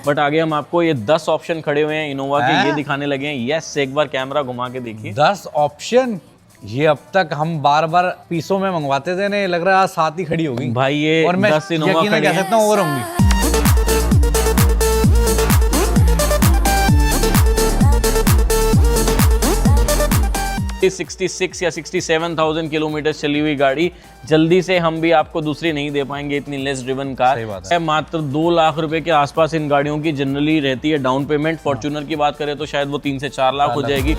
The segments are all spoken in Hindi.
बट आगे हम आपको ये 10 ऑप्शन खड़े हुए हैं इनोवा के, ये दिखाने लगे हैं। यस, एक बार कैमरा घुमा के देखिए। 10 ऑप्शन, ये अब तक हम बार बार पीसों में मंगवाते थे ना, ये लग रहा है आज साथ ही खड़ी होगी भाई। ये और मैं 10 इनोवा यकीन कह सकता हूँ और होंगी। 66 या 67,000 किलोमीटर चली हुई गाड़ी, जल्दी से हम भी आपको दूसरी नहीं दे पाएंगे इतनी लेस ड्रिवन कार है। मात्र 2 लाख रुपए के आसपास इन गाड़ियों की जनरली रहती है डाउन पेमेंट। फॉर्च्यूनर की बात करें तो शायद वो 3 से 4 लाख हो जाएगी।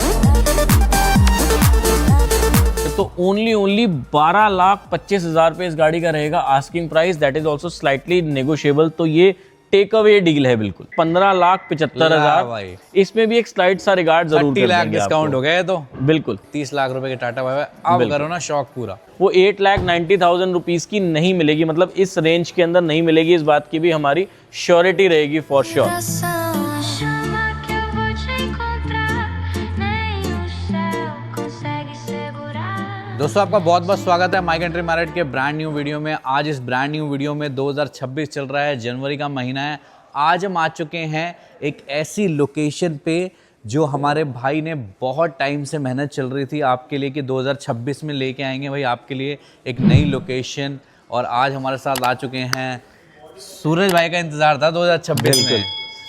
तो ओनली 12,25,000 रुपए इस गाड़ी का रहेगा asking price. That is also slightly negotiable. तो ये टेक अवे डील है बिल्कुल। 15,75,000। इसमें भी एक स्लाइड सा रिगार्ड जरूर 30 लाख डिस्काउंट हो गया तो बिल्कुल 30 लाख रुपए के टाटा वाई अब करो ना शौक पूरा। वो 8,90,000 रुपीज की नहीं मिलेगी, मतलब इस रेंज के अंदर नहीं मिलेगी। इस बात की भी हमारी श्योरिटी रहेगी फॉर श्योर। दोस्तों आपका बहुत बहुत स्वागत है माई कंट्री मार्केट के ब्रांड न्यू वीडियो में। आज इस ब्रांड न्यू वीडियो में 2026 चल रहा है, जनवरी का महीना है। आज हम आ चुके हैं एक ऐसी लोकेशन पे जो हमारे भाई ने बहुत टाइम से मेहनत चल रही थी आपके लिए कि 2026 में लेके आएंगे भाई आपके लिए एक नई लोकेशन। और आज हमारे साथ आ चुके हैं सूरज भाई का इंतजार था 2026 में।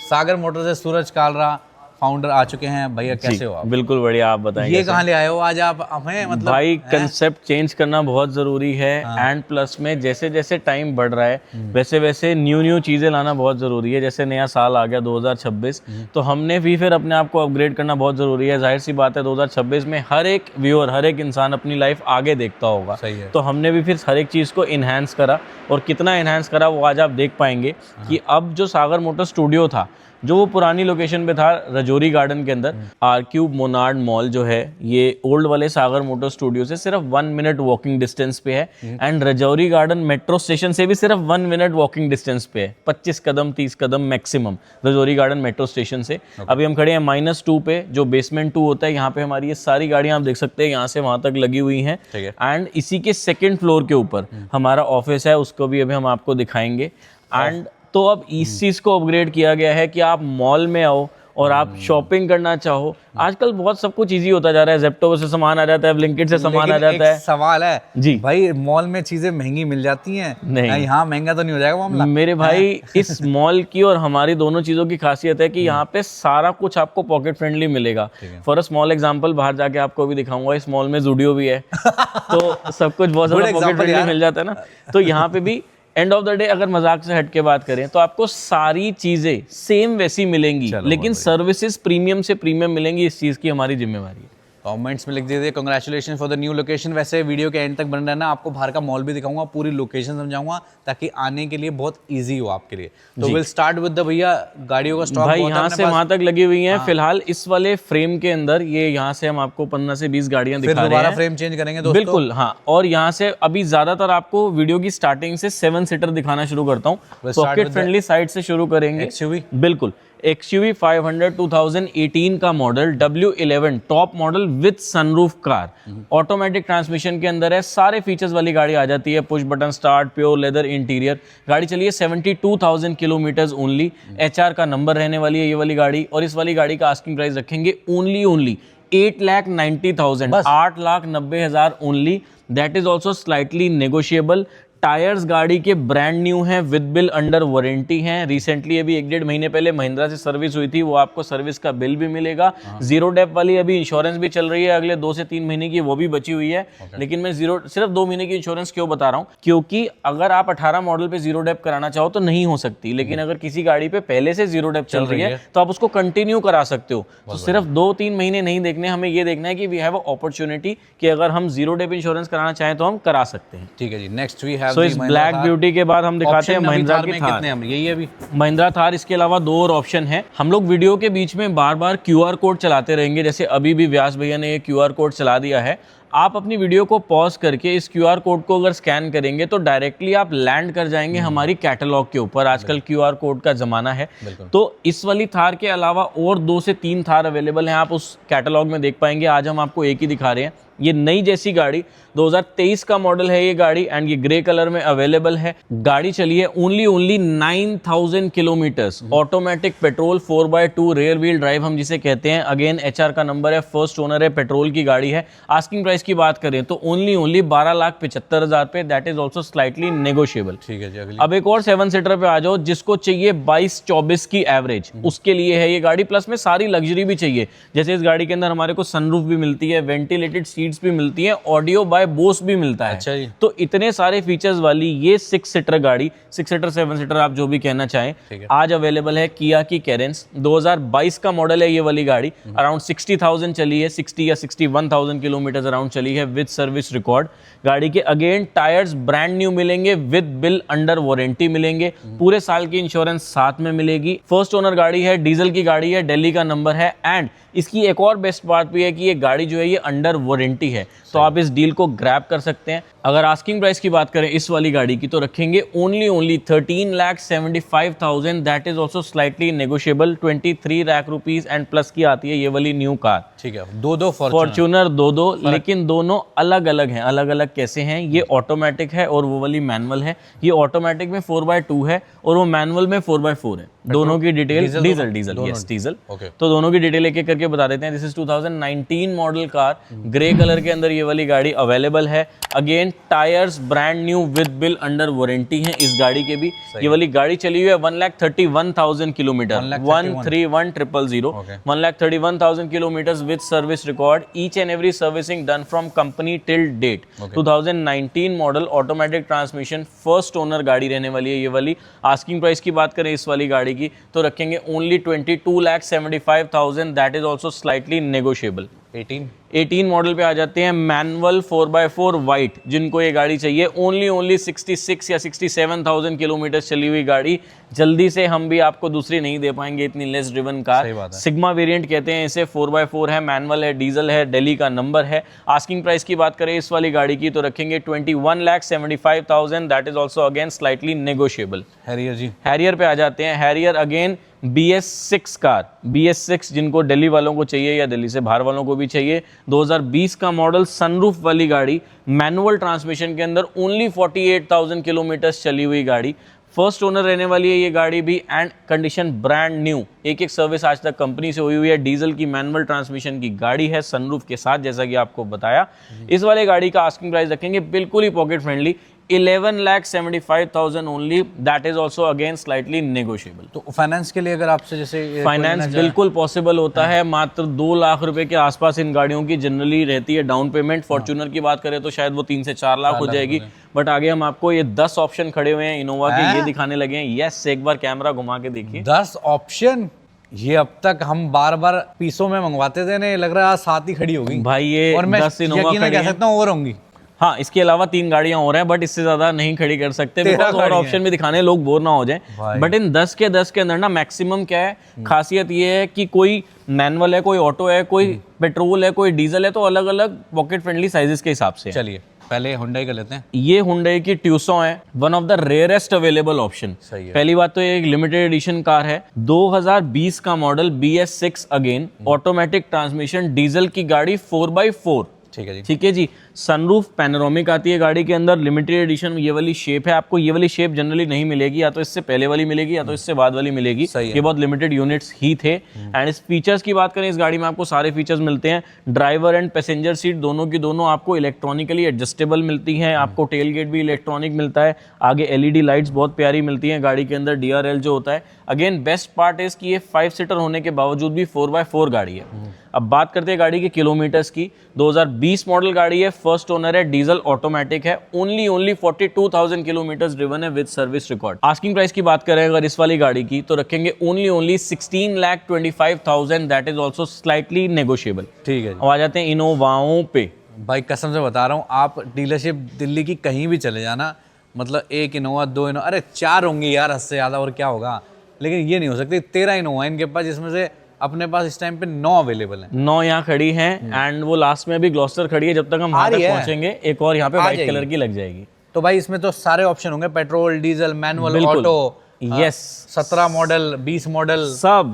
सागर मोटर से सूरज कालरा फाउंडर आ चुके हैं। भैया कैसे हो आप? बिल्कुल बढ़िया, आप बताएं। ये कहाँ ले आए हो आज आप हमें? मतलब भाई कंसेप्ट चेंज करना बहुत जरूरी है। एंड प्लस में जैसे जैसे टाइम बढ़ रहा है वैसे वैसे न्यू चीजें लाना बहुत जरूरी है। जैसे नया साल आ गया 2026, तो हमने भी फिर अपने आप को अपग्रेड करना बहुत जरूरी है। जाहिर सी बात है 2026 में हर एक व्यूअर, हर एक इंसान अपनी लाइफ आगे देखता होगा। तो हमने भी फिर हर एक चीज को इनहेंस करा, और कितना इनहेंस करा वो आज आप देख पाएंगे कि अब जो सागर मोटर स्टूडियो था, जो वो पुरानी लोकेशन पे था रजौरी गार्डन के अंदर, आर-क्यूब मोनार्ड मॉल जो है ये ओल्ड वाले सागर मोटर स्टूडियो से सिर्फ 1 मिनट वॉकिंग डिस्टेंस पे है। And Rajouri Garden metro station से भी सिर्फ 1 मिनट वॉकिंग डिस्टेंस पे है। 25 कदम 30 कदम maximum Rajouri Garden metro station से। अभी हम खड़े हैं -2 पे, जो बेसमेंट 2 होता है। यहाँ पे हमारी ये सारी गाड़ियां आप देख सकते हैं यहाँ से वहां तक लगी हुई हैं। एंड इसी के 2nd फ्लोर के ऊपर हमारा ऑफिस है, उसको भी अभी हम आपको दिखाएंगे। एंड तो अब इस चीज को अपग्रेड किया गया है कि आप मॉल में आओ और आप शॉपिंग करना चाहो। आजकल बहुत सब कुछ इजी होता जा रहा है। ज़ेप्टो से सामान आ जाता है, ब्लिंकिट से सामान आ जाता है। सवाल है जी भाई, मॉल में चीजें महंगी मिल जाती हैं? नहीं, यहाँ महंगा तो नहीं हो जाएगा मामला? मेरे भाई इस मॉल की और हमारी दोनों चीजों की खासियत है कि यहाँ पे सारा कुछ आपको पॉकेट फ्रेंडली मिलेगा। फॉर अ स्मॉल एग्जांपल, बाहर जाके आपको भी दिखाऊंगा, इस मॉल में ज़ूडियो भी है तो सब कुछ बहुत ज्यादा पॉकेट फ्रेंडली मिल जाता है ना। तो यहाँ पे भी एंड ऑफ द डे अगर मजाक से हट के बात करें तो आपको सारी चीजें सेम वैसी मिलेंगी, लेकिन सर्विसेज प्रीमियम से प्रीमियम मिलेंगी। इस चीज की हमारी जिम्मेवारी है। कमेंट्स में लिख दीजिए congratulation for the new location. वैसे वीडियो के एंड तक बन रहना, आपको बाहर का मॉल भी दिखाऊंगा, पूरी लोकेशन समझाऊंगा ताकि आने के लिए बहुत इजी हो आपके लिए। तो विल स्टार्ट विद द भैया गाड़ियों का स्टॉक भाई यहाँ से वहां तक लगी हुई हैं। फिलहाल इस वाले फ्रेम के अंदर ये यहाँ से हम आपको 15 से 20 गाड़ियां दिखा रहे हैं। फ्रेम चेंज करेंगे दोस्तों। बिल्कुल हाँ। और यहाँ से अभी ज्यादातर आपको वीडियो की स्टार्टिंग से 7 सीटर दिखाना शुरू करता हूँ। पॉकेट फ्रेंडली साइड से शुरू करेंगे। XUV बिल्कुल XUV 500 2018 का model, W11 top model with sunroof car, automatic transmission के अंदर है। सारे फीचर्स वाली गाड़ी आ जाती है। Push button start, pure leather interior. गाड़ी चलिए 72,000 किलोमीटर्स ओनली। HR का नंबर रहने वाली है ये वाली गाड़ी। और इस वाली गाड़ी का आस्किंग प्राइस रखेंगे only 8,90,000, 8,90,000 only. That is also slightly negotiable. Tyres गाड़ी के ब्रांड न्यू हैं, विद बिल अंडर वारंटी हैं। रिसेंटली अभी 1-1.5 महीने पहले महिंद्रा से सर्विस हुई थी, वो आपको सर्विस का बिल भी मिलेगा। जीरो डेप वाली अभी इंश्योरेंस भी चल रही है, अगले 2 से 3 महीने की वो भी बची हुई है। लेकिन मैं सिर्फ 2 महीने की इंश्योरेंस क्यों बता रहा हूँ, क्योंकि अगर आप 18 मॉडल पे जीरो डेप कराना चाहो तो नहीं हो सकती, लेकिन अगर किसी गाड़ी पे पहले से जीरो डेप चल रही है तो आप उसको कंटिन्यू करा सकते हो। तो सिर्फ 2-3 महीने नहीं देखने, हमें ये देखना है कि वी हैव अ अपॉर्चुनिटी कि अगर हम जीरो डेप इंश्योरेंस कराना चाहें तो हम करा सकते हैं। ठीक है जी, नेक्स्ट वी हैव सो इस ब्लैक ब्यूटी के बाद हम दिखाते हैं महिंद्रा की थार। यही अभी महिंद्रा थार। इसके अलावा 2 और ऑप्शन है। हम लोग वीडियो के बीच में बार बार QR कोड चलाते रहेंगे, जैसे अभी भी व्यास भैया ने ये QR कोड चला दिया है। आप अपनी वीडियो को पॉज करके इस QR कोड को अगर स्कैन करेंगे तो डायरेक्टली आप लैंड कर जाएंगे हमारी कैटलॉग के ऊपर। आजकल QR कोड का जमाना है। तो इस वाली थार के अलावा और 2 से 3 थार अवेलेबल हैं, आप उस कैटलॉग में देख पाएंगे। आज हम आपको एक ही दिखा रहे हैं। ये नई जैसी गाड़ी 2023 का मॉडल है ये गाड़ी, एंड ये ग्रे कलर में अवेलेबल है। गाड़ी चली है only 9000 kilometres. Automatic petrol 4x2 rear wheel drive हम जिसे कहते हैं। अगेन HR का नंबर है, फर्स्ट ओनर है, पेट्रोल की गाड़ी है। आस्किंग प्राइस की बात करें तो ओनली 12,75,000 पे, that is also slightly negotiable. ठीक है जी, अगली। अब एक और 7 सीटर पे आ जाओ, जिसको चाहिए 22-24 की एवरेज, उसके लिए है ये गाड़ी। प्लस में सारी लग्जरी भी चाहिए, जैसे इस गाड़ी के अंदर हमारे को सनरूफ भी मिलती है, वेंटिलेटेड सीट्स भी मिलती है, ऑडियो बाय बोस भी मिलता है। अच्छा जी। तो इतने सारे फीचर्स वाली ये 6 सीटर गाड़ी, 6 सीटर 7 सीटर आप जो भी कहना चाहें, आज अवेलेबल है किया की कैरेंस। 2022 का मॉडल है ये वाली गाड़ी। अराउंड 60,000 चली है, 60 या 61,000 किलोमीटर अराउंड चली है विद सर्विस रिकॉर्ड। गाड़ी के अगेन टायर्स ब्रांड न्यू मिलेंगे, विद बिल अंडर वारंटी मिलेंगे, पूरे साल की इंश्योरेंस साथ में मिलेगी। फर्स्ट ओनर गाड़ी है, डीजल की गाड़ी है, दिल्ली का नंबर है, एंड इसकी एक और बेस्ट बात भी है कि ये गाड़ी जो है ये अंडर वारंटी है, तो आप इस डील को ग्रैब कर सकते हैं। अगर आस्किंग प्राइस की बात करें इस वाली गाड़ी की तो रखेंगे only 13,75,000, that is also slightly negotiable. 23 lakh rupees and plus की आती है ये वाली न्यू कार। ठीक है, दो फॉर्च्यूनर दो, लेकिन दोनों अलग अलग हैं। अलग अलग कैसे हैं? ये ऑटोमेटिक है और वो वाली मैनुअल है। ये ऑटोमेटिक में 4x2 है और वो मैनुअल में 4x4 है। दोनों की डिटेल डीजल। तो दोनों की डिटेल एक एक करके बता देते हैं। This is 2019 model car, grey colour के अंदर ये वाली गाड़ी अवेलेबल है। Again tyres brand new with bill under warranty है इस गाड़ी के भी। ये वाली गाड़ी चली हुई है 1,31,000 kilometre, 131,000, 1,31,000 kilometre with service record. Each and every servicing done from company till date. 2019 model, automatic transmission, first owner गाड़ी रहने वाली है ये वाली। आस्किंग प्राइस की बात करें इस वाली गाड़ी की तो रखेंगे only 22,75,000, that is also slightly negotiable. 18 model पे आ जाते हैं। मैनुअल 4x4 वाइट, जिनको ये गाड़ी चाहिए, ओनली 66 या 67,000 किलोमीटर चली हुई गाड़ी। जल्दी से हम भी आपको दूसरी नहीं दे पाएंगे इतनी less driven car. Sigma variant कहते हैं इसे, 4x4 है, मैनुअल है, डीजल है, दिल्ली का नंबर है। आस्किंग प्राइस की बात करें इस वाली गाड़ी की तो रखेंगे 21,75,000, that is also again slightly negotiable. Harrier पे आ जाते हैं। Harrier again BS6 car, BS6 जिनको दिल्ली वालों को चाहिए या दिल्ली से बाहर वालों को भी चाहिए। 2020 का मॉडल, सनरूफ वाली गाड़ी, मैनुअल ट्रांसमिशन के अंदर, ओनली 48,000 किलोमीटर चली हुई गाड़ी। फर्स्ट ओनर रहने वाली है ये गाड़ी भी, एंड कंडीशन ब्रांड न्यू। एक सर्विस आज तक कंपनी से हुई हुई है। डीजल की मैनुअल ट्रांसमिशन की गाड़ी है, सनरूफ के साथ, जैसा कि आपको बताया। इस वाले गाड़ी का आस्किंग प्राइस रखेंगे बिल्कुल ही pocket friendly, 11,75,000 only, that is also again slightly negotiable. तो फाइनेंस के लिए अगर आपसे जैसे फाइनेंस बिल्कुल पॉसिबल होता है। मात्र 2 लाख रुपए के आसपास इन गाड़ियों की जनरली रहती है डाउन पेमेंट। फॉर्च्यूनर की बात करें तो शायद वो 3 से 4 लाख हो जाएगी, बट आगे हम आपको ये 10 ऑप्शन खड़े हुए हैं इनोवा के, ये दिखाने लगे हैं। यस, एक बार कैमरा घुमा के देखिए। 10 ऑप्शन, ये अब तक हम बार बार पीसों में मंगवाते थे ना, लग रहा है साथ ही खड़ी होगी भाई। ये और मैं 10 इनोवा यकीन कह सकता हूँ और होंगी। हाँ, इसके अलावा 3 गाड़ियां और हैं, बट इससे ज्यादा नहीं खड़ी कर सकते, बिकॉज़ और ऑप्शन भी दिखाने लोग बोर ना हो जाएं। बट इन 10 के अंदर ना मैक्सिमम क्या है, खासियत ये है कि कोई मैनुअल है, कोई ऑटो है, कोई पेट्रोल है, कोई डीजल है, तो अलग अलग पॉकेट फ्रेंडली साइजेस के हिसाब से। चलिए पहले हुंडई का लेते हैं। ये हुंडई की ट्यूसो है, one of the rarest available option. पहली बात तो ये एक लिमिटेड एडिशन कार है, 2020 का model, BS6 again, automatic transmission, diesel की गाड़ी, 4x4। ठीक है जी। सनरूफ पैनोरामिक आती है गाड़ी के अंदर, लिमिटेड एडिशन ये वाली शेप है। आपको ये वाली शेप जनरली नहीं मिलेगी, या तो इससे पहले वाली मिलेगी या तो इससे बाद वाली मिलेगी। ये बहुत लिमिटेड यूनिट्स ही थे। एंड इस फीचर्स की बात करें, इस गाड़ी में आपको सारे फीचर्स मिलते हैं। ड्राइवर एंड पैसेंजर सीट दोनों की दोनों आपको इलेक्ट्रॉनिकली एडजस्टेबल मिलती हैं। आपको टेल गेट भी इलेक्ट्रॉनिक मिलता है। आगे LED लाइट्स बहुत प्यारी मिलती हैं गाड़ी के अंदर। DRL जो होता है, अगेन बेस्ट पार्ट इज कि ये 5 सीटर होने के बावजूद भी 4x4 गाड़ी है। अब बात करते हैं गाड़ी के किलोमीटर्स की। 2020 मॉडल गाड़ी है, फर्स्ट ओनर है, डीजल ऑटोमेटिक है, ओनली 42,000 किलोमीटर ड्रिवन है with service record. Asking price की बात करें अगर इस वाली गाड़ी की तो रखेंगे only 16,25,000, that is also slightly negotiable. ठीक है। अब आ जाते हैं इनोवाओं पे। भाई कसम से बता रहा हूँ, आप डीलरशिप दिल्ली की कहीं भी चले जाना, मतलब 1 इनोवा 2 इनोवा, अरे 4 होंगी यार, हद से ज़्यादा और क्या होगा, लेकिन ये नहीं हो सकती। 13 इनोवा इनके पास, जिसमें से अपने पास इस टाइम पे 9 अवेलेबल हैं। 9 यहाँ खड़ी हैं एंड वो लास्ट में अभी ग्लॉस्टर खड़ी है, जब तक हम वहाँ तक पहुंचेंगे एक और यहाँ पे व्हाइट कलर की लग जाएगी। तो भाई इसमें तो सारे ऑप्शन होंगे, पेट्रोल, डीजल, मैनुअल, बिल्कुल। ऑटो। यस 17 मॉडल, 20 मॉडल, सब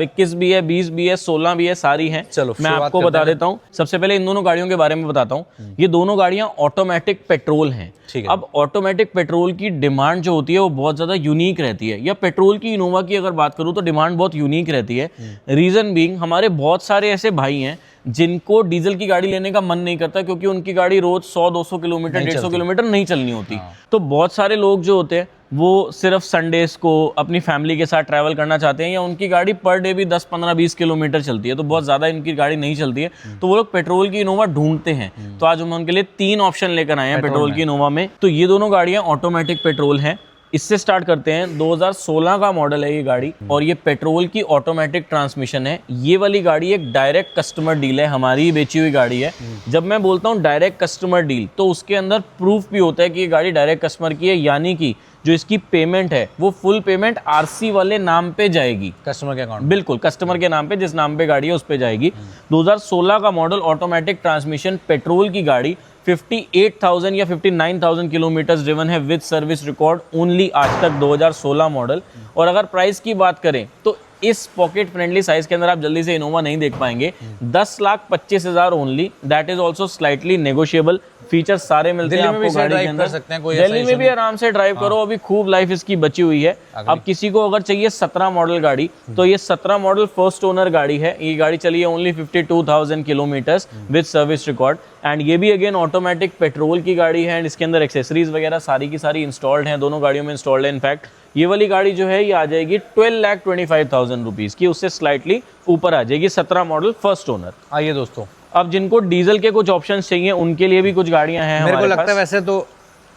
21 भी है, 20 भी है, 16 भी है, सारी हैं। चलो मैं आपको बता देता हूँ। सबसे पहले इन दोनों गाड़ियों के बारे में बताता हूँ। ये दोनों गाड़ियां ऑटोमेटिक पेट्रोल हैं। ठीक है। अब ऑटोमेटिक पेट्रोल की डिमांड जो होती है वो बहुत ज्यादा यूनिक रहती है, या पेट्रोल की इनोवा की अगर बात करूँ तो डिमांड बहुत यूनिक रहती है। रीजन बीइंग, हमारे बहुत सारे ऐसे भाई हैं जिनको डीजल की गाड़ी लेने का मन नहीं करता, क्योंकि उनकी गाड़ी रोज 100-200 किलोमीटर, 150 किलोमीटर नहीं चलनी होती। तो बहुत सारे लोग जो होते हैं वो सिर्फ संडेज को अपनी फैमिली के साथ ट्रैवल करना चाहते हैं, या उनकी गाड़ी पर डे भी 10, 15, 20 किलोमीटर चलती है, तो बहुत ज़्यादा इनकी गाड़ी नहीं चलती है, तो वो लोग पेट्रोल की इनोवा ढूंढते हैं। तो आज हम उनके लिए 3 ऑप्शन लेकर आए हैं पेट्रोल की इनोवा में। तो ये दोनों गाड़ियाँ ऑटोमेटिक पेट्रोल हैं। इससे स्टार्ट करते हैं। 2016 का मॉडल है ये गाड़ी, और ये पेट्रोल की ऑटोमेटिक ट्रांसमिशन है। ये वाली गाड़ी एक डायरेक्ट कस्टमर डील है, हमारी ही बेची हुई गाड़ी है। जब मैं बोलता हूँ डायरेक्ट कस्टमर डील, तो उसके अंदर प्रूफ भी होता है कि ये गाड़ी डायरेक्ट कस्टमर की है, यानी कि जो इसकी पेमेंट है वो फुल पेमेंट आरसी वाले नाम पे जाएगी, कस्टमर के अकाउंट। बिल्कुल कस्टमर के नाम पे, जिस नाम पे गाड़ी है उस पे जाएगी। 2016 का मॉडल, ऑटोमेटिक ट्रांसमिशन, पेट्रोल की गाड़ी, 58,000 या 59,000 किलोमीटर ड्रिवन है विद सर्विस रिकॉर्ड ओनली आज तक, 2016 मॉडल। और अगर प्राइस की बात करें तो इस पॉकेट फ्रेंडली साइज के अंदर आप जल्दी से इनोवा नहीं देख पाएंगे। 10,25,000 only, that is also slightly negotiable. Features सारे मिलते हैं आपको गाड़ी के अंदर। दिल्ली में भी आराम से ड्राइव करो, अभी खूब लाइफ इसकी बची हुई है। अब किसी को अगर चाहिए 17 मॉडल गाड़ी, तो ये 17 मॉडल फर्स्ट ओनर गाड़ी है। ये गाड़ी चली है only 52,000 kilometres with service record, and ये भी अगेन ऑटोमेटिक पेट्रोल की गाड़ी है, एंड इसके अंदर एक्सेसरीज वगैरह सारी की सारी इंस्टॉल्ड हैं, दोनों गाड़ियों में इंस्टॉल्ड है। इनफैक्ट ये वाली गाड़ी जो है ये आ जाएगी 12,25,000 रुपीज की, उससे स्लाइटली ऊपर आ जाएगी। 17 मॉडल फर्स्ट ओनर। आइए दोस्तों, अब जिनको डीजल के कुछ ऑप्शंस चाहिए उनके लिए भी कुछ गाड़ियां हैं मेरे को हमारे लगता है पास। वैसे तो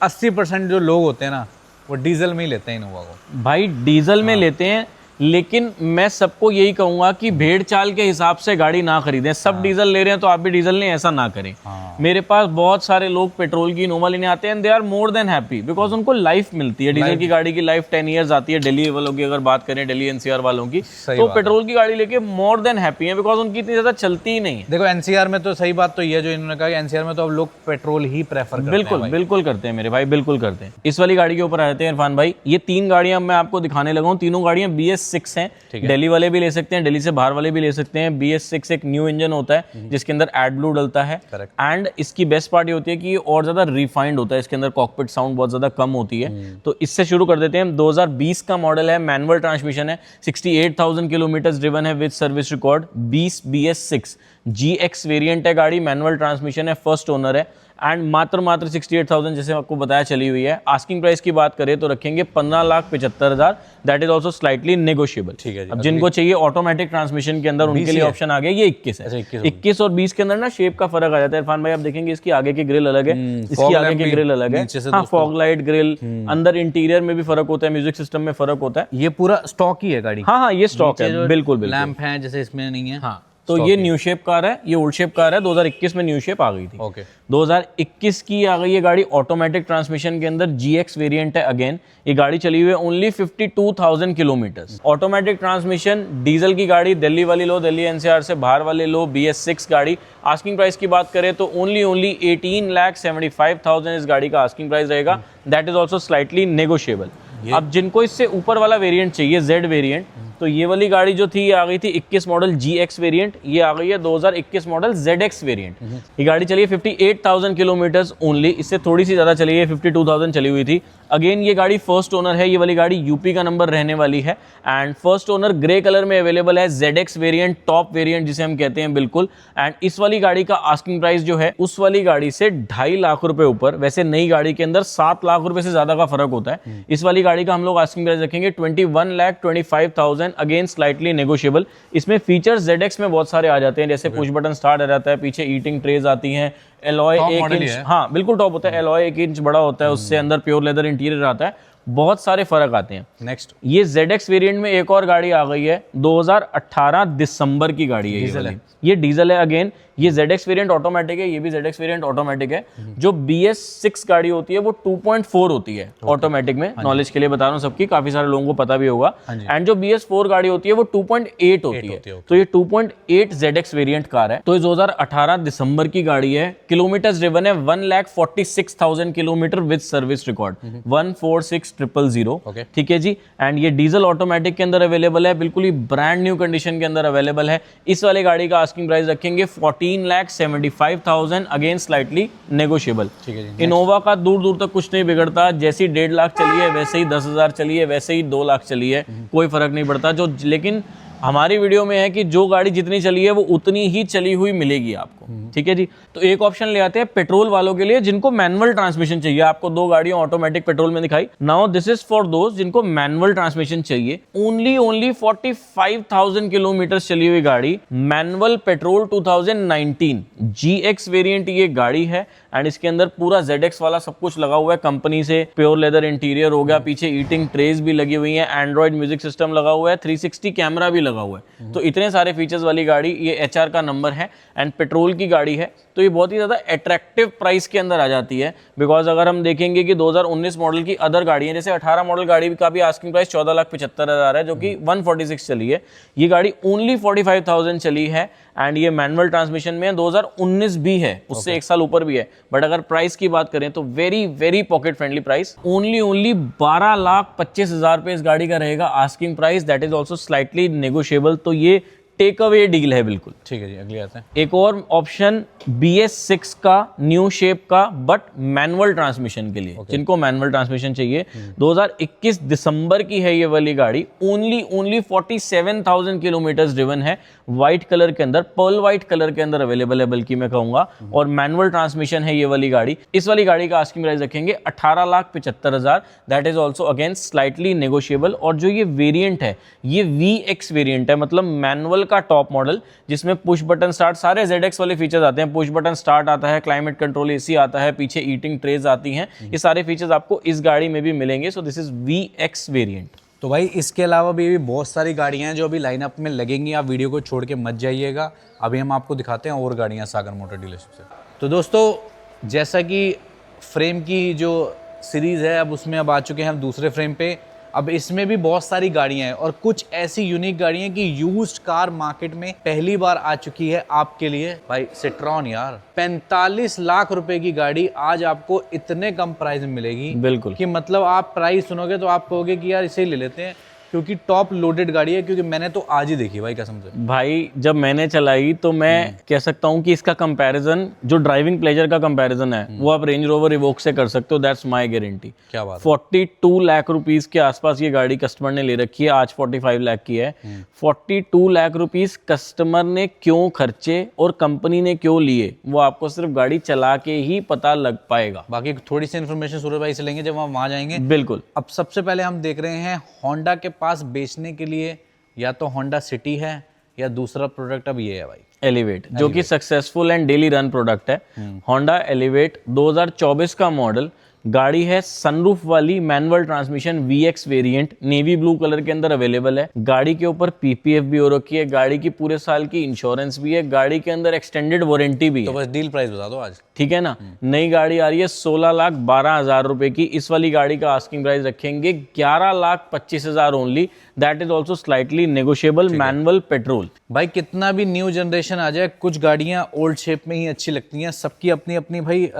80% जो लोग होते हैं ना वो डीजल में ही लेते हैं इनोवा को। भाई डीजल में लेते हैं, लेकिन मैं सबको यही कहूंगा कि भेड़ चाल के हिसाब से गाड़ी ना खरीदें। सब डीजल ले रहे हैं तो आप भी डीजल लें, ऐसा ना करें। मेरे पास बहुत सारे लोग पेट्रोल की इनोवा लेने आते हैं, they are more than happy, because उनको लाइफ मिलती है। डीजल की गाड़ी की लाइफ 10 ईयर्स आती है। दिल्ली वालों की अगर बात करें, दिल्ली एनसीआर वालों की, तो पेट्रोल की गाड़ी लेके मोर देन हैप्पी है, बिकॉज उनकी इतनी ज्यादा चलती ही नहीं है। देखो एनसीआर में तो सही बात तो ये जो इन्होंने कहा, एनसीआर में तो अब लोग पेट्रोल ही प्रेफर करते हैं। बिल्कुल बिल्कुल करते हैं मेरे भाई, बिल्कुल करते हैं। इस वाली गाड़ी के ऊपर आ जाते हैं इरफान भाई। ये 3 गाड़ियां मैं आपको दिखाने लगा हूं। तीनों गाड़ियां BS6 हैं। दिल्ली वाले भी ले सकते हैं, दिल्ली से बाहर वाले भी ले सकते हैं। BS6 एक न्यू इंजन होता है जिसके अंदर एडब्लू डलता है, एंड इसकी बेस्ट पार्ट ये होती है कि ये और ज्यादा रिफाइंड होता है। इसके अंदर कॉकपिट साउंड बहुत ज्यादा कम होती है। तो इससे शुरू कर देते हैं। 2020 का मॉडल है, मैनुअल ट्रांसमिशन है, 68,000 किलोमीटर ड्रिवन है with service record, 20 BS6 GX variant है गाड़ी, मैनुअल ट्रांसमिशन है, फर्स्ट ओनर है, एंड मात्र 68,000 जैसे आपको बताया चली हुई है। आस्किंग प्राइस की बात करें तो रखेंगे 15,75,000, that is also slightly negotiable. ठीक है जी। अब जिनको चाहिए ऑटोमेटिक ट्रांसमिशन के अंदर, उनके लिए ऑप्शन आ गया। ये 21 है। 21 और 20 के अंदर ना शेप का फर्क आ जाता है इरफान भाई। आप देखेंगे इसकी आगे की ग्रिल अलग है, इसकी आगे की ग्रिल अलग है। हाँ, फॉग लाइट ग्रिल, अंदर इंटीरियर में भी फर्क होता है, म्यूजिक सिस्टम में फर्क होता है। ये पूरा स्टॉक ही है गाड़ी। हाँ, ये स्टॉक है, बिल्कुल बिल्कुल। लैंप है जैसे इसमें नहीं है। हाँ, तो ये न्यू शेप कार है, ये ओल्ड शेप कार है। 2021 में न्यू शेप आ गई थी। ओके। 2021 की आ गई ये गाड़ी ऑटोमेटिक ट्रांसमिशन के अंदर, GX वेरिएंट है। अगेन ये गाड़ी चली हुई है only 52,000 kilometre. Automatic transmission, diesel की गाड़ी, दिल्ली वाली लो, दिल्ली एनसीआर से बाहर वाले लो, BS6 गाड़ी। आस्किंग प्राइस की बात करें तो ओनली 18,75,000 इस गाड़ी का आस्किंग प्राइस रहेगा, that is also slightly negotiable. अब जिनको इससे ऊपर वाला वेरिएंट चाहिए, Z वेरिएंट, तो ये वाली गाड़ी जो थी ये आ गई थी 21 मॉडल GX वेरिएंट, ये आ गई है 2021 मॉडल ZX वेरिएंट। ये गाड़ी चली है 58,000 किलोमीटर ओनली, इससे थोड़ी सी ज़्यादा चली है, 52,000 चली हुई थी। अगेन ये गाड़ी फर्स्ट ओनर है, ये वाली गाड़ी यूपी का नंबर रहने वाली है, and first owner grey colour में अवेलेबल है। ZX वेरिएंट, टॉप वेरिएंट जिसे हम कहते हैं, बिल्कुल। एंड इस वाली गाड़ी का आस्किंग प्राइस जो है उस वाली गाड़ी से 2.5 लाख रुपए ऊपर। वैसे नई गाड़ी के अंदर 7 लाख रुपए से ज्यादा का फर्क होता है। इस वाली गाड़ी का हम लोग आस्किंग प्राइस रखेंगे 21,25,000, अगेन स्लाइटली नेगोशिएबल। इसमें फीचर्स ZX में बहुत सारे आ जाते हैं, जैसे पुश बटन स्टार्ट आ जाता है, पीछे ईटिंग ट्रेज आती हैं, एलॉय 1 इंच, हाँ बिल्कुल टॉप होता है, एलॉय 1 इंच बड़ा होता है, उससे अंदर प्योर लेदर इंटीरियर आता है। बहुत सारे फर्क आते हैं। नेक्स्ट ये ZX वेरिएंट में एक और गाड़ी आ गई है, 2018 दिसंबर की गाड़ी है, डीजल है। ये डीजल है अगेन। ये ZX वेरिएंट ऑटोमेटिक है, ये भी ZX वेरिएंट ऑटोमेटिक है। जो BS6 गाड़ी होती है वो 2.4 होती है ऑटोमेटिक में, नॉलेज के लिए बता रहा हूँ सबकी, काफी सारे लोगों को पता भी होगा। एंड जो BS4 गाड़ी होती है वो 2.8 होती है। तो ये 2.8 ZX वेरिएंट कार है। तो ये 2018 दिसंबर की गाड़ी है। किलोमीटर ड्रिवन है 1,46,000 किलोमीटर विद सर्विस रिकॉर्ड 146,000। ठीक है जी। एंड ये डीजल ऑटोमेटिक के अंदर अवेलेबल है, बिल्कुल ही ब्रांड न्यू कंडीशन के अंदर अवेलेबल है। इस वाली गाड़ी का आस्किंग प्राइस रखेंगे 14,75,000, अगेन स्लाइटली नेगोशिएबल। ठीक है जी। इनोवा का दूर दूर तक कुछ नहीं बिगड़ता, जैसी 1.5 लाख चली है वैसे ही 10,000 चली है, वैसे ही 2 लाख चली है, कोई फर्क नहीं पड़ता। जो लेकिन हमारी वीडियो में है कि जो गाड़ी जितनी चली है वो उतनी ही चली हुई मिलेगी आपको। ठीक है जी। तो एक ऑप्शन ले आते हैं पेट्रोल वालों के लिए जिनको मैनुअल ट्रांसमिशन चाहिए। आपको 2 गाड़ियां ऑटोमेटिक पेट्रोल में दिखाई। नाउ दिस इज फॉर दोस्त जिनको मैनुअल ट्रांसमिशन चाहिए। ओनली 45,000 किलोमीटर चली हुई गाड़ी, मैनुअल पेट्रोल 2019 GX वेरिएंट ये गाड़ी है। एंड इसके अंदर पूरा ZX वाला सब कुछ लगा हुआ है कंपनी से। प्योर लेदर इंटीरियर हो गया, पीछे ईटिंग ट्रेस भी लगी हुई है, एंड्रॉइड म्यूजिक सिस्टम लगा हुआ है, 360 कैमरा भी लगा हुआ है। तो इतने सारे फीचर्स वाली गाड़ी, ये HR का नंबर है एंड पेट्रोल की गाड़ी है। तो ये बहुत ही ज्यादा अट्रैक्टिव प्राइस के अंदर आ जाती है। बिकॉज अगर हम देखेंगे कि 2019 मॉडल की अदर गाड़ियां, जैसे 18 मॉडल गाड़ी का भी आस्किंग प्राइस 14,75,000 है, जो कि 146 चली है। ये गाड़ी ओनली 45,000 चली है एंड ये मैनुअल ट्रांसमिशन में 2019 भी है, उससे 1 साल ऊपर भी है। बट अगर प्राइस की बात करें तो very very pocket friendly price, only 12,25,000 रुपए इस गाड़ी का रहेगा asking price. That is also slightly negotiable. तो ये टेक अवे डील है बिल्कुल। ठीक है जी, अगली आते हैं। एक और ऑप्शन BS6 का न्यू शेप का बट मैनुअल ट्रांसमिशन के लिए, जिनको मैनुअल ट्रांसमिशन चाहिए। 2021 दिसंबर की है ये वाली गाड़ी। ओनली 47,000 किलोमीटर ड्रिवन है। व्हाइट कलर के अंदर, पर्ल व्हाइट कलर के अंदर अवेलेबल है बल्कि मैं कहूंगा, और मैनुअल ट्रांसमिशन है ये वाली गाड़ी। इस वाली गाड़ी का आस्किंग प्राइस रखेंगे 18,75,000। That is also again slightly negotiable. और जो ये वेरिएंट है ये VX वेरिएंट है, मतलब मैनुअल का टॉप मॉडल, जिसमें पुश बटन स्टार्ट, सारे ZX वाले फीचर्स आते हैं। पुश बटन स्टार्ट आता है, क्लाइमेट कंट्रोल AC आता है, पीछे ईटिंग ट्रेज आती हैं। ये सारे फीचर्स आपको इस गाड़ी में भी मिलेंगे। So this is VX variant. तो भाई इसके अलावा भी बहुत सारी गाड़ियां हैं जो अभी लाइनअप में लगेंगी। आप वीडियो को छोड़ के मत जाइएगा। अभी हम आपको दिखाते हैं और गाड़ियां सागर मोटर डीलरशिप से। तो दोस्तों, जैसा कि फ्रेम की जो सीरीज़ है, अब उसमें अब आ चुके हैं हम दूसरे फ्रेम पे। अब इसमें भी बहुत सारी गाड़ियां हैं और कुछ ऐसी यूनिक गाड़ियां कि यूज्ड कार मार्केट में पहली बार आ चुकी है आपके लिए। भाई सिट्रॉन यार, 45 लाख रुपए की गाड़ी आज आपको इतने कम प्राइस में मिलेगी। बिल्कुल कि मतलब आप प्राइस सुनोगे तो आप कहोगे कि यार इसे ही ले लेते हैं, क्योंकि टॉप लोडेड गाड़ी है। क्योंकि मैंने तो आज ही देखी भाई कसम से। भाई जब मैंने चलाई तो मैं कह सकता हूँ कि इसका कंपैरिजन, जो ड्राइविंग प्लेजर का कंपैरिजन है, वो आप रेंज रोवर इवोक से कर सकते हो। That's my guarantee. क्या बात है। 42 लाख रुपीस के आसपास ये गाड़ी कस्टमर ने ले रखी है। आज 45 लाख की है। 42 लाख रुपीस कस्टमर ने क्यों खर्चे और कंपनी ने क्यों लिए, वो आपको सिर्फ गाड़ी चला के ही पता लग पाएगा। बाकी थोड़ी सी इन्फॉर्मेशन सूरज भाई से लेंगे जब हम वहां जाएंगे। बिल्कुल। अब सबसे पहले हम देख रहे हैं होंडा के पास बेचने के लिए या तो होंडा सिटी है या दूसरा प्रोडक्ट अब ये है भाई एलिवेट, जो कि successful and daily run product है। होंडा एलिवेट 2024 का मॉडल गाड़ी है, सनरूफ वाली, manual transmission VX variant, navy blue colour के अंदर अवेलेबल है। गाड़ी के ऊपर PPF भी हो रखी है, गाड़ी की पूरे साल की इंश्योरेंस भी है, गाड़ी के अंदर एक्सटेंडेड वारंटी भी है। तो बस डील प्राइस बता दो आज। ठीक है ना। नई गाड़ी आ रही है 16,12,000 रुपए की। इस वाली गाड़ी का आस्किंग प्राइस रखेंगे 11,25,000 only. That is also slightly negotiable, manual petrol. भाई कितना भी न्यू जनरेशन आ जाए, कुछ गाड़ियां ओल्ड शेप में ही अच्छी लगती हैं। सबकी अपनी अपनी भाई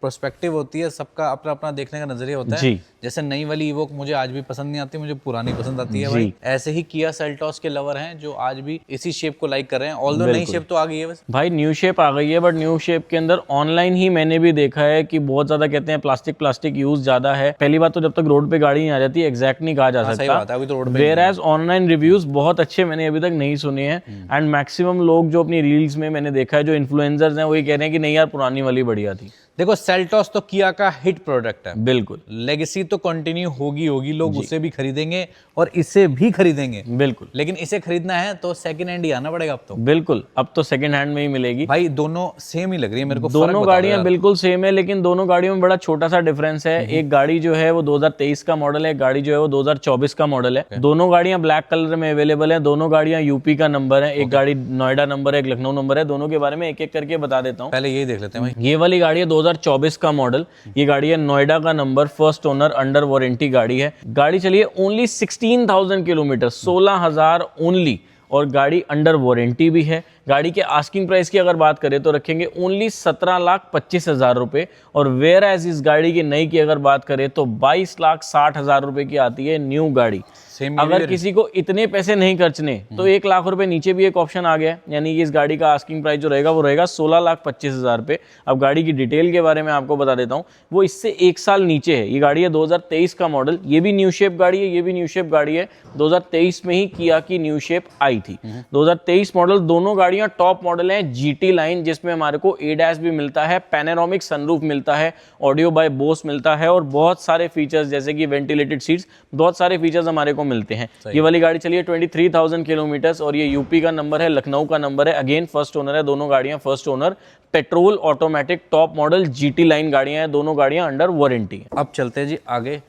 पर्सपेक्टिव होती है, सबका अपना अपना देखने का नजरिया होता है जी। जैसे नई वाली इवोक मुझे आज भी पसंद नहीं आती, मुझे पुरानी पसंद आती है भाई। ऐसे ही किया सेल्टॉस के लवर हैं जो आज भी इसी शेप को लाइक कर रहे हैं। ऑल्दो नई शेप तो आ गई है बस भाई, न्यू शेप आ गई है, बट न्यू शेप के अंदर ऑनलाइन ही मैंने भी देखा है कि बहुत ज्यादा कहते हैं प्लास्टिक यूज ज्यादा है। पहली बात तो जब तक रोड पे गाड़ी नहीं आ जाती एग्जैक्ट नहीं कहा जा सही बात सकता। है, अभी तो रोड पे वेयर एज ऑनलाइन रिव्यूज बहुत अच्छे मैंने अभी तक नहीं सुने हैं। एंड मैक्सिमम लोग जो अपनी रील्स में मैंने देखा है, जो इन्फ्लुएंसर्स हैं, वही कह रहे हैं कि नहीं यार पुरानी वाली बढ़िया थी। देखो सेल्टॉस तो किया का हिट प्रोडक्ट है, बिल्कुल। लेगेसी तो कंटिन्यू होगी लोग उसे भी खरीदेंगे और इसे भी खरीदेंगे। बिल्कुल, लेकिन इसे खरीदना है तो सेकंड हैंड ही आना पड़ेगा अब तो। बिल्कुल, अब तो सेकंड हैंड में ही मिलेगी। भाई दोनों सेम ही लग रही है मेरे को, फर्क दोनों बताओ गाड़ियां यार। बिल्कुल सेम है, लेकिन दोनों गाड़ियों में बड़ा छोटा सा डिफरेंस है। एक गाड़ी जो है वो 2023 का मॉडल है, एक गाड़ी जो है वो 2024 का मॉडल है। दोनों गाड़ियां ब्लैक कलर में अवेलेबल है, दोनों गाड़ियां यूपी का नंबर है। एक गाड़ी नोएडा नंबर है, एक लखनऊ नंबर है। दोनों के बारे में एक एक करके बता देता हूँ। पहले यही देख लेते हैं भाई। ये वाली गाड़ी है 2024 का मॉडल। ये गाड़ी है नोएडा का number, first owner, under warranty गाड़ी है। गाड़ी चलिए ओनली 16,000 किलोमीटर, 16,000 ओनली, और गाड़ी अंडर वारंटी भी है। गाड़ी के आस्किंग प्राइस की अगर बात करें तो रखेंगे ओनली 17,25,000 रुपए, और वेयर एज इस गाड़ी की नई की अगर बात करें तो 22,60,000 रुपए की आती है न्यू गाड़ी। सेम अगर किसी को इतने पैसे नहीं खर्चने तो 1 लाख रुपए नीचे भी एक ऑप्शन आ गया है, यानी कि इस गाड़ी का आस्किंग प्राइस जो रहेगा वो रहेगा 16,25,000 रुपए। अब गाड़ी की डिटेल के बारे में आपको बता देता हूँ, वो इससे 1 साल नीचे है। ये गाड़ी है 2023 का मॉडल, ये भी न्यू शेप गाड़ी है, ये भी न्यू शेप गाड़ी है। 2023 में ही किया की न्यू शेप आई थी। 2023 मॉडल, दोनों गाड़ियां टॉप मॉडल हैं, जीटी लाइन, जिसमें हमारे को एडैस भी मिलता है, पैनोरामिक सनरूफ मिलता है, ऑडियो बाय बोस मिलता है, और बहुत सारे फीचर्स जैसे कि वेंटिलेटेड सीट्स, बहुत सारे फीचर्स हमारे को मिलते हैं। ये वाली गाड़ी चलिए 23,000 किलोमीटर, और ये यूपी का नंबर है, लखनऊ का नंबर है, अगेन फर्स्ट ओनर है। दोनों गाड़ियां first owner, petrol automatic top model GT line गाड़ियां हैं, दोनों गाड़ियां अंडर वारंटी है। अब चलते हैं जी आगे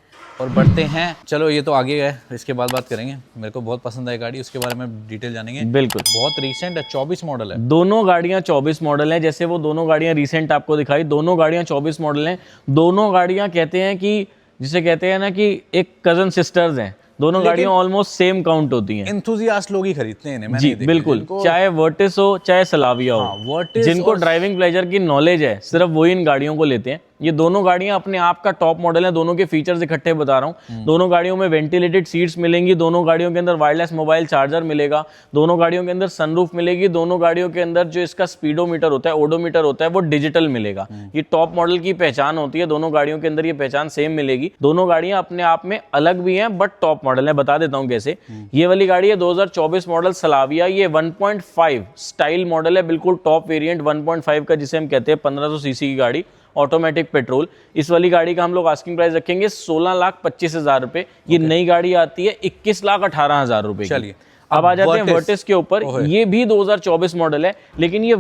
और बढ़ते हैं। चलो ये तो आगे है, इसके बाद बात करेंगे। मेरे को बहुत पसंद आई गाड़ी, उसके बारे में डिटेल जानेंगे। बिल्कुल, बहुत रीसेंट है, 24 मॉडल है। दोनों गाड़ियां 24 मॉडल हैं। जैसे वो दोनों गाड़ियां रीसेंट आपको दिखाई, दोनों गाड़ियां 24 मॉडल हैं। दोनों गाड़ियां कहते हैं कि, जिसे कहते हैं ना कि एक कजन सिस्टर्स हैं। दोनों गाड़ियां ऑलमोस्ट सेम काउंट होती हैं। एंथुसियास्ट लोग ही खरीदते हैं इन्हें, जी बिल्कुल, चाहे वर्टिस हो चाहे सलाविया हो, वर्टिस जिनको ड्राइविंग प्लेजर की नॉलेज है सिर्फ वही इन गाड़ियों को लेते हैं। ये दोनों गाड़ियां अपने आप का टॉप मॉडल है, दोनों के फीचर्स इकट्ठे बता रहा हूँ। दोनों गाड़ियों में वेंटिलेटेड सीट्स मिलेंगी, दोनों गाड़ियों के अंदर वायरलेस मोबाइल चार्जर मिलेगा, दोनों गाड़ियों के अंदर सनरूफ मिलेगी, दोनों गाड़ियों के अंदर जो इसका स्पीडोमीटर होता है, ओडोमीटर होता है, वो डिजिटल मिलेगा। ये टॉप मॉडल की पहचान होती है, दोनों गाड़ियों के अंदर ये पहचान सेम मिलेगी। दोनों गाड़ियां अपने आप में अलग भी हैं बट टॉप मॉडल है। बता देता हूँ कैसे। ये वाली गाड़ी है 2024 मॉडल सलाविया, ये 1.5 स्टाइल मॉडल है, बिल्कुल टॉप वेरिएंट 1.5 का, जिसे हम कहते हैं 1500 सीसी की गाड़ी, ऑटोमेटिक पेट्रोल। इस वाली गाड़ी का हम लोग आस्किंग प्राइस रखेंगे 16,25,000 रुपए। ये नई गाड़ी आती है 21,18,000 रुपए। चलिए अब आ जाते हैं वर्टिस के ऊपर। ये भी 2024 मॉडल है, लेकिन ये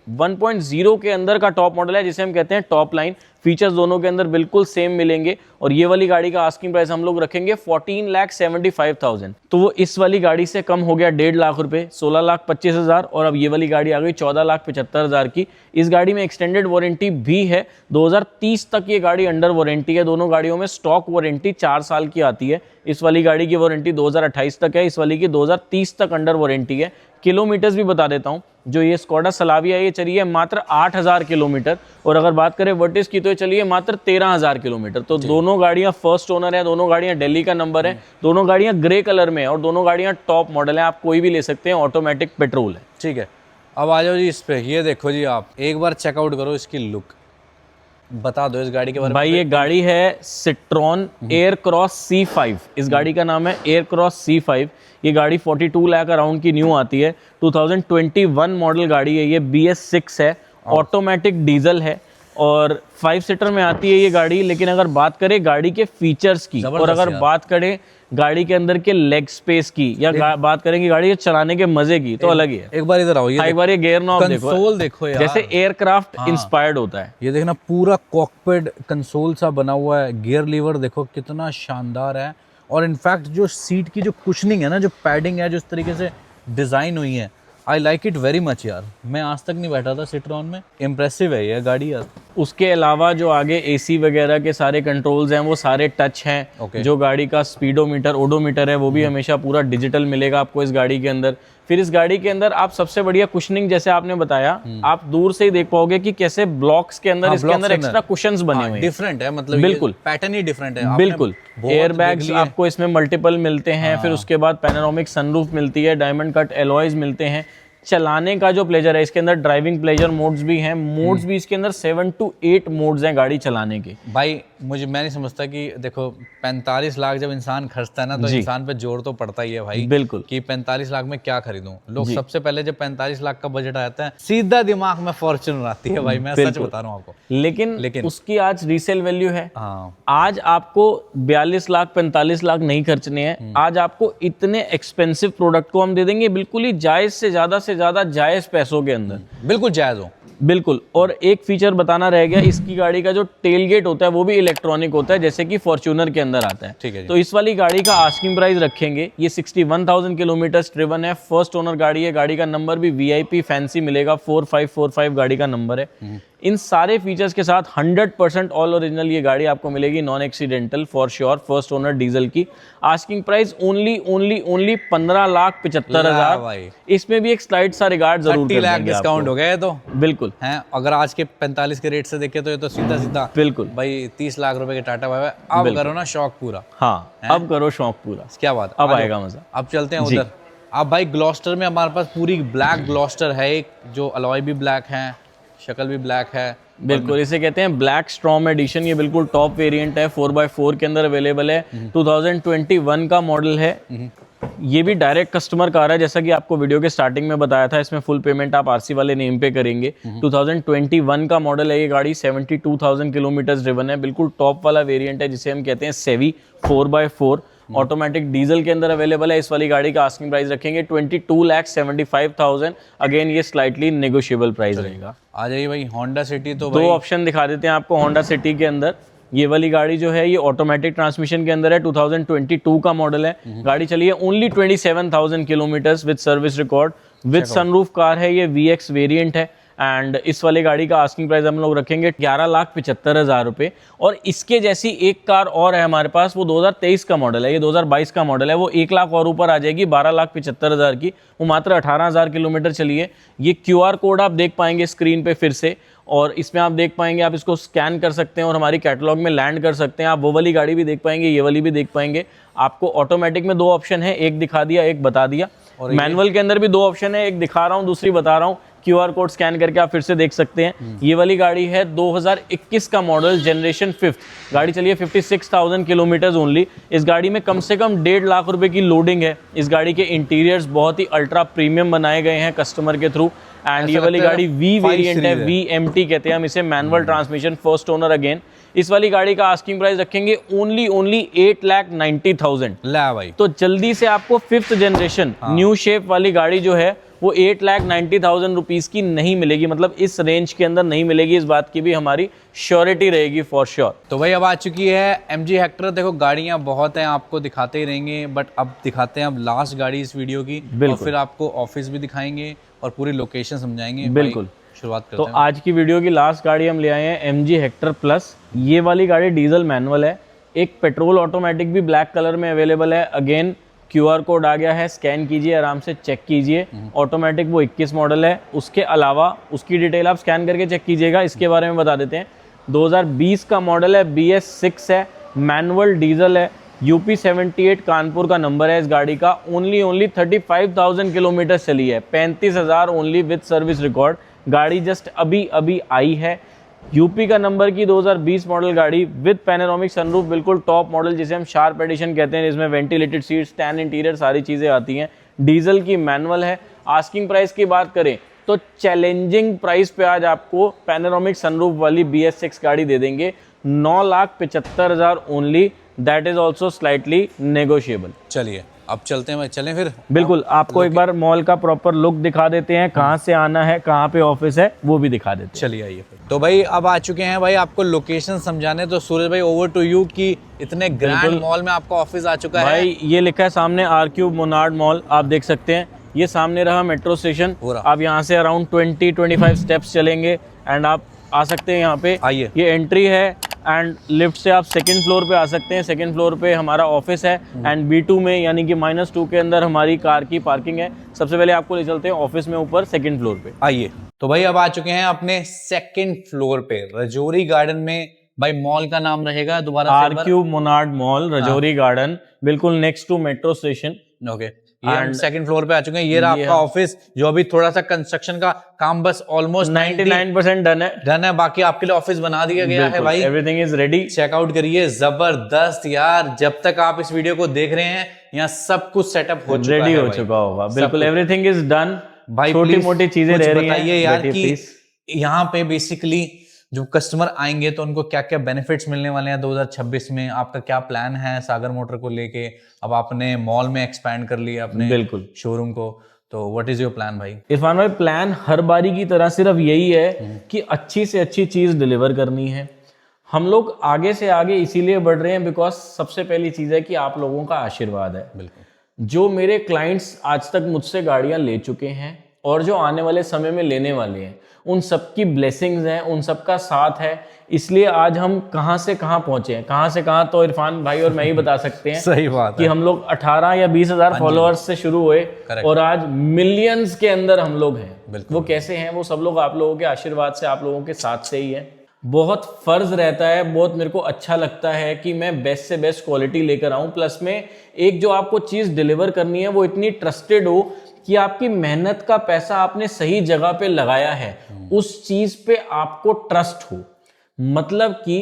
1.0 के अंदर का टॉप मॉडल है, जिसे हम कहते हैं टॉप लाइन। फीचर्स दोनों के अंदर बिल्कुल सेम मिलेंगे, और ये वाली गाड़ी का आस्किंग प्राइस हम लोग रखेंगे 14,75,000। तो वो इस वाली गाड़ी से कम हो गया 1.5 लाख रुपए, 16,25,000, और अब ये वाली गाड़ी आ गई 14,75,000 की। इस गाड़ी में एक्सटेंडेड वारंटी भी है, 2030 तक ये गाड़ी अंडर वारंटी है। दोनों गाड़ियों में स्टॉक वारंटी 4 साल की आती है। इस वाली गाड़ी की वारंटी 2028 तक है, इस वाली की 2030 तक अंडर वारंटी है। किलोमीटर्स भी बता देता हूँ। जो ये स्कोडा सलाविया है, ये चलिए मात्र 8,000 किलोमीटर, और अगर बात करें वर्टिस की तो ये चलिए मात्र 13,000 किलोमीटर। तो दोनों गाड़ियां फर्स्ट ओनर है, दोनों गाड़ियां दिल्ली का नंबर है, दोनों गाड़ियां ग्रे कलर में है, और दोनों गाड़ियां टॉप मॉडल है। आप कोई भी ले सकते हैं, ऑटोमेटिक पेट्रोल है। ठीक है, अब आ जाओ जी इस पे। ये देखो जी, आप एक बार चेकआउट करो इसकी लुक, बता दो इस गाड़ी के बारे में। भाई ये गाड़ी है सिट्रॉन एयरक्रॉस C5। इस गाड़ी का नाम है एयरक्रॉस C5। ये गाड़ी 42 लाख अराउंड की न्यू आती है, 2021 मॉडल गाड़ी है। ये BS6 है, ऑटोमेटिक डीजल है, और 5 सीटर में आती है ये गाड़ी। लेकिन अगर बात करें गाड़ी के फीचर्स की, और अगर बात करें गाड़ी के अंदर के लेग स्पेस की, या बात करेंगे गाड़ी के चलाने के मजे की, तो अलग ही है। एक बार इधर आओ, एक बार ये गियर नॉब देखो, कंसोल देखो यार, जैसे एयरक्राफ्ट इंस्पायर्ड होता है। ये देखना, पूरा कॉकपिट कंसोल सा बना हुआ है। गियर लीवर देखो कितना शानदार है, और इनफैक्ट जो सीट की जो कुशनिंग है ना, जो पैडिंग है, जो इस तरीके से डिजाइन हुई है, I like it very much यार। मैं आज तक नहीं बैठा था सिट्रॉन में, इम्प्रेसिव है ये गाड़ी यार। उसके अलावा जो आगे AC वगैरह के सारे कंट्रोल्स हैं वो सारे टच हैं। जो गाड़ी का स्पीडोमीटर, ओडोमीटर है, वो भी हमेशा पूरा डिजिटल मिलेगा आपको इस गाड़ी के अंदर। फिर इस गाड़ी के अंदर आप सबसे बढ़िया कुशनिंग, जैसे आपने बताया, आप दूर से ही देख पाओगे कि कैसे ब्लॉक्स के अंदर इसके अंदर एक्स्ट्रा कुशन्स बने हुए हैं। डिफरेंट है, मतलब बिल्कुल पैटर्न ही डिफरेंट है। बिल्कुल, एयरबैग्स आपको इसमें मल्टीपल मिलते हैं। फिर उसके बाद पैनोरामिक सनरूफ मिलती है, डायमंड कट एलॉयज मिलते हैं। चलाने का जो प्लेजर है, इसके अंदर ड्राइविंग प्लेजर मोड्स भी हैं। मोड्स भी इसके अंदर 7 to 8 मोड्स हैं गाड़ी चलाने के। भाई मैं नहीं समझता कि देखो 45 लाख जब इंसान खर्चता है ना तो जी। इंसान पे जोर तो पड़ता ही है भाई, बिल्कुल। कि 45 लाख में क्या खरीदूं। लोग जी। सबसे पहले जब 45 लाख का बजट आता है सीधा दिमाग में फॉर्च्यूनर आती है भाई, मैं सच बिल्कुल। बता रहा हूँ आपको। लेकिन उसकी आज रीसेल वैल्यू है। हाँ आज आपको 42 लाख 45 लाख नहीं खर्चने हैं। आज आपको इतने एक्सपेंसिव प्रोडक्ट को हम दे देंगे बिल्कुल ही जायज से ज्यादा जायज पैसों के अंदर। बिल्कुल जायज हो। बिल्कुल। और एक फीचर बताना रह गया, इसकी गाड़ी का जो टेल गेट होता है वो भी इलेक्ट्रॉनिक होता है, जैसे कि फॉर्च्यूनर के अंदर आता है। ठीक है जी। तो इस वाली गाड़ी का आस्किंग प्राइस रखेंगे, ये 61,000 किलोमीटर ड्रिवन है, फर्स्ट ओनर गाड़ी है, गाड़ी का नंबर भी VIP फैंसी मिलेगा, 4545 गाड़ी का नंबर है। इन सारे फीचर्स के साथ 100% ऑल ओरिजिनल ये गाड़ी आपको मिलेगी, non accidental for sure, first owner diesel की। Asking price only 15,75,000। भाई इसमें भी एक स्लाइड सा रिगार्ड जरूर 30 कर लाख देंगे डिस्काउंट आपको। हो गया है तो बिल्कुल हैं। अगर आज के 45 के रेट से देखे तो ये तो सीधा सीधा बिल्कुल भाई 30 लाख रुपए के टाटा बाय बाय। अब करो ना शौक पूरा। हाँ, अब करो शौक पूरा। क्या बात है, अब आ जाओ। आएगा मजा। अब चलते हैं जी। उधर। अब भाई ग्लॉस्टर में हमारे पास पूरी ब्लैक ग्लॉस्टर है, एक जो अलॉय भी ब्लैक है, शक्ल भी ब्लैक है। बिल्कुल, इसे कहते हैं ब्लैक स्ट्रॉम एडिशन। ये बिल्कुल टॉप वेरिएंट है, 4x4 के अंदर अवेलेबल है, 2021 का मॉडल है। ये भी डायरेक्ट कस्टमर कार है, जैसा कि आपको वीडियो के स्टार्टिंग में बताया था। इसमें फुल पेमेंट आप RC वाले नेम पे करेंगे। 2021 का मॉडल है ये गाड़ी, 72,000 किलोमीटर ड्रिवन है, बिल्कुल टॉप वाला वेरिएंट है जिसे हम कहते हैं सेवी 4x4। ऑटोमेटिक डीजल के अंदर अवेलेबल है। इस वाली गाड़ी का आस्किंग प्राइस रखेंगे 22,75,000। अगेन ये स्लाइटली नेगोशिएबल प्राइस रहेगा। आ जाइए भाई होंडा सिटी। तो दो भाई ऑप्शन दिखा देते हैं आपको होंडा सिटी के अंदर। ये वाली गाड़ी जो है ये ऑटोमेटिक ट्रांसमिशन के अंदर है, 2022 का मॉडल है। गाड़ी चली है only 27,000 kilometre with service record, with sunroof car है, ये VX वेरिएंट है। एंड इस वाली गाड़ी का आस्किंग प्राइस हम लोग रखेंगे 11,75,000 रुपये। और इसके जैसी एक कार और है हमारे पास, वो 2023 का मॉडल है, ये 2022 का मॉडल है, वो 1 लाख और ऊपर आ जाएगी, 12,75,000 की। वो मात्र 18,000 किलोमीटर चली है। ये QR कोड आप देख पाएंगे स्क्रीन पे फिर से, और इसमें आप देख पाएंगे, आप इसको स्कैन कर सकते हैं और हमारी कैटलॉग में लैंड कर सकते हैं। आप वो वाली गाड़ी भी देख पाएंगे, ये वाली भी देख पाएंगे। आपको ऑटोमेटिक में 2 ऑप्शन है, एक दिखा दिया, एक बता दिया। और मैनुअल के अंदर भी 2 ऑप्शन है, एक दिखा रहा हूँ, दूसरी बता रहा हूँ। QR कोड स्कैन करके आप फिर से देख सकते हैं। ये वाली गाड़ी है 2021 का मॉडल, जनरेशन 5th। गाड़ी चलिए 56,000 किलोमीटर ओनली। इस गाड़ी में कम से कम 1.5 लाख रुपए की लोडिंग है। इस गाड़ी के इंटीरियर्स बहुत ही अल्ट्रा प्रीमियम बनाए गए हैं कस्टमर के थ्रू। एंड ये वाली गाड़ी V वेरिएंट है, VMT कहते हैं हम इसे, manual transmission, first owner again. इस वाली गाड़ी का आस्किंग प्राइस रखेंगे ओनली 8,90,000। ला भाई तो जल्दी से आपको 5th जनरेशन न्यू शेप वाली गाड़ी जो है वो 8,90,000 रुपीज की नहीं मिलेगी, मतलब इस रेंज के अंदर नहीं मिलेगी। इस बात की भी हमारी श्योरिटी रहेगी फॉर श्योर। तो भाई अब आ चुकी है MG हेक्टर। देखो गाड़ियां बहुत हैं, आपको दिखाते ही रहेंगे, बट अब दिखाते हैं अब लास्ट गाड़ी इस वीडियो की, और फिर आपको ऑफिस भी दिखाएंगे और पूरी लोकेशन समझाएंगे। बिल्कुल, शुरुआत करते तो हैं। आज की वीडियो की लास्ट गाड़ी हम ले आए हैं MG हेक्टर प्लस। ये वाली गाड़ी डीजल मैनुअल है, एक पेट्रोल ऑटोमेटिक भी ब्लैक कलर में अवेलेबल है। अगेन QR कोड आ गया है, स्कैन कीजिए, आराम से चेक कीजिए। ऑटोमेटिक वो 21 मॉडल है। उसके अलावा उसकी डिटेल आप स्कैन करके चेक कीजिएगा। इसके बारे में बता देते हैं, 2020 का मॉडल है, BS6 है, मैनुअल डीजल है, UP 78 कानपुर का नंबर है इस गाड़ी का। ओनली 35,000 किलोमीटर चली है, 35,000 ओनली विद सर्विस रिकॉर्ड। गाड़ी जस्ट अभी आई है। यूपी का नंबर की 2020 मॉडल गाड़ी विद पैनोरामिक सनरूफ, बिल्कुल टॉप मॉडल जिसे हम शार्प एडिशन कहते हैं, जिसमें वेंटिलेटेड सीट्स, टैन इंटीरियर, सारी चीज़ें आती हैं। डीजल की मैनुअल है। आस्किंग प्राइस की बात करें तो चैलेंजिंग प्राइस पे आज आपको पैनोरामिक सनरूफ वाली BS6 गाड़ी दे देंगे, 9,75,000 only. That is also slightly negotiable. चलिए अब चलते हैं भाई, चलें फिर। बिल्कुल, आपको एक बार मॉल का प्रॉपर लुक दिखा देते हैं, कहाँ से आना है, कहाँ पे ऑफिस है, वो भी दिखा देते हैं। चलिए आइए फिर। तो भाई अब आ चुके हैं भाई आपको लोकेशन समझाने। तो सूरज भाई ओवर टू यू की इतने ग्रैंड मॉल में आपका ऑफिस आ चुका है भाई। ये लिखा है सामने R3 मोनार्ड मॉल, आप देख सकते हैं। ये सामने रहा मेट्रो स्टेशन। आप यहाँ से अराउंड 20-25 स्टेप्स चलेंगे एंड आप आ सकते हैं यहाँ पे। आइए, ये एंट्री है एंड लिफ्ट से आप सेकंड फ्लोर पे आ सकते हैं। सेकंड फ्लोर पे हमारा ऑफिस है एंड B2 में यानी कि -2 के अंदर हमारी कार की पार्किंग है। सबसे पहले आपको ले चलते हैं ऑफिस में ऊपर सेकंड फ्लोर पे। आइए। तो भाई अब आ चुके हैं अपने सेकंड फ्लोर पे रजौरी गार्डन में। भाई मॉल का नाम रहेगा दोबारा R3 Monard mall, Rajouri garden, बिल्कुल next to metro station. Okay. ये हम सेकंड फ्लोर पे आ चुके हैं। ये रहा आपका ऑफिस, जो अभी थोड़ा सा कंस्ट्रक्शन का काम बस ऑलमोस्ट 99% डन है। बाकी आपके लिए ऑफिस बना दिया गया है भाई। एवरीथिंग इज रेडी, चेकआउट करिए। जबरदस्त यार, जब तक आप इस वीडियो को देख रहे हैं यहाँ सब कुछ सेटअप हो चुका है, रेडी हो चुका होगा बिल्कुल। एवरीथिंग इज डन भाई। छोटी मोटी चीजें रह रही हैं। बताइए यार कि यहाँ पे बेसिकली जो कस्टमर आएंगे तो उनको क्या क्या बेनिफिट्स मिलने वाले हैं 2026 में। आपका क्या प्लान है सागर मोटर को लेके? अब आपने मॉल में एक्सपैंड कर लिया अपने बिल्कुल शोरूम को, तो व्हाट इज योर प्लान भाई? इरफान भाई, प्लान हर बारी की तरह सिर्फ यही है कि अच्छी से अच्छी चीज डिलीवर करनी है। हम लोग आगे से आगे इसीलिए बढ़ रहे हैं बिकॉज सबसे पहली चीज है कि आप लोगों का आशीर्वाद है। बिल्कुल। जो मेरे क्लाइंट्स आज तक मुझसे गाड़ियां ले चुके हैं और जो आने वाले समय में लेने वाले हैं, उन सबकी ब्लेसिंग्स हैं, उन सबका साथ है। इसलिए आज हम कहां से कहां पहुंचे हैं, कहां से कहां तो इरफान भाई और मैं ही बता सकते हैं। सही बात कि है। हम लोग 18 या 20 हजार फॉलोअर्स से शुरू हुए और आज मिलियंस के अंदर हम लोग हैं। वो कैसे हैं? वो सब लोग आप लोगों के आशीर्वाद से, आप लोगों के साथ से ही है। बहुत फर्ज रहता है, बहुत मेरे को अच्छा लगता है कि मैं बेस्ट से बेस्ट क्वालिटी लेकर आऊं, प्लस में एक जो आपको चीज डिलीवर करनी है वो इतनी ट्रस्टेड हो कि आपकी मेहनत का पैसा आपने सही जगह पे लगाया है, उस चीज पे आपको ट्रस्ट हो। मतलब कि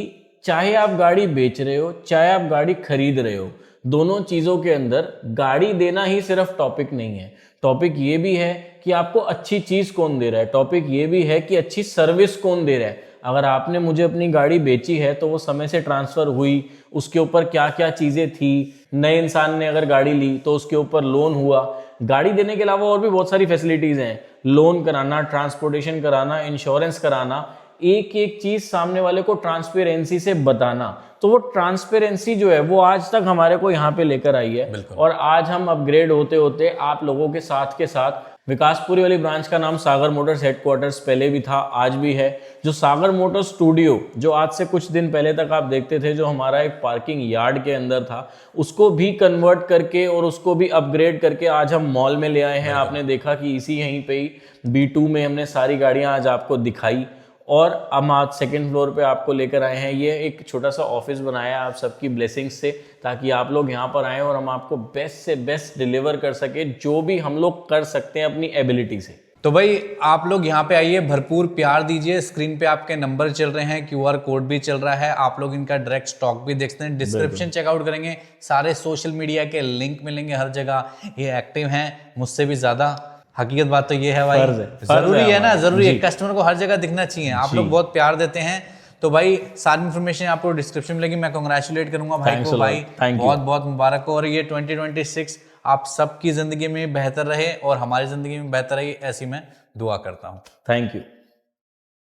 चाहे आप गाड़ी बेच रहे हो, चाहे आप गाड़ी खरीद रहे हो, दोनों चीजों के अंदर गाड़ी देना ही सिर्फ टॉपिक नहीं है। टॉपिक ये भी है कि आपको अच्छी चीज कौन दे रहा है, टॉपिक ये भी है कि अच्छी सर्विस कौन दे रहा है। अगर आपने मुझे अपनी गाड़ी बेची है तो वो समय से ट्रांसफर हुई, उसके ऊपर क्या क्या चीजें थी। नए इंसान ने अगर गाड़ी ली तो उसके ऊपर लोन हुआ। गाड़ी देने के अलावा और भी बहुत सारी फैसिलिटीज हैं, लोन कराना, ट्रांसपोर्टेशन कराना, इंश्योरेंस कराना, एक एक चीज सामने वाले को ट्रांसपेरेंसी से बताना। तो वो ट्रांसपेरेंसी जो है वो आज तक हमारे को यहाँ पे लेकर आई है। और आज हम अपग्रेड होते होते आप लोगों के साथ विकासपुरी वाली ब्रांच का नाम सागर मोटर्स हेडक्वार्टर्स पहले भी था, आज भी है। जो सागर मोटर्स स्टूडियो, जो आज से कुछ दिन पहले तक आप देखते थे, जो हमारा एक पार्किंग यार्ड के अंदर था, उसको भी कन्वर्ट करके और उसको भी अपग्रेड करके आज हम मॉल में ले आए हैं। आपने देखा कि इसी यहीं पे ही B2 में हमने सारी गाड़ियां आज आपको दिखाई। और हम आज सेकंड फ्लोर पे आपको लेकर आए हैं। ये एक छोटा सा ऑफिस बनाया है आप सबकी ब्लेसिंग्स से, ताकि आप लोग यहाँ पर आएँ और हम आपको बेस्ट से बेस्ट डिलीवर कर सके, जो भी हम लोग कर सकते हैं अपनी एबिलिटी से। तो भाई आप लोग यहाँ पे आइए, भरपूर प्यार दीजिए। स्क्रीन पे आपके नंबर चल रहे हैं, QR कोड भी चल रहा है, आप लोग इनका डायरेक्ट स्टॉक भी देख सकते हैं। डिस्क्रिप्शन चेकआउट करेंगे, सारे सोशल मीडिया के लिंक मिलेंगे हर जगह। ये एक्टिव हैं मुझसे भी ज्यादा। हकीकत बात तो ये है भाई, जरूरी है ना, जरूरी है, कस्टमर को हर जगह दिखना चाहिए। आप लोग बहुत प्यार देते हैं। तो भाई सारी इन्फॉर्मेशन आपको डिस्क्रिप्शन मिलेगी। मैं कांग्रेचुलेट करूंगा भाई को, भाई बहुत बहुत मुबारक हो। और ये 2026 आप सबकी जिंदगी में बेहतर रहे और हमारी जिंदगी में बेहतर रहे, ऐसी मैं दुआ करता हूँ। Thank you.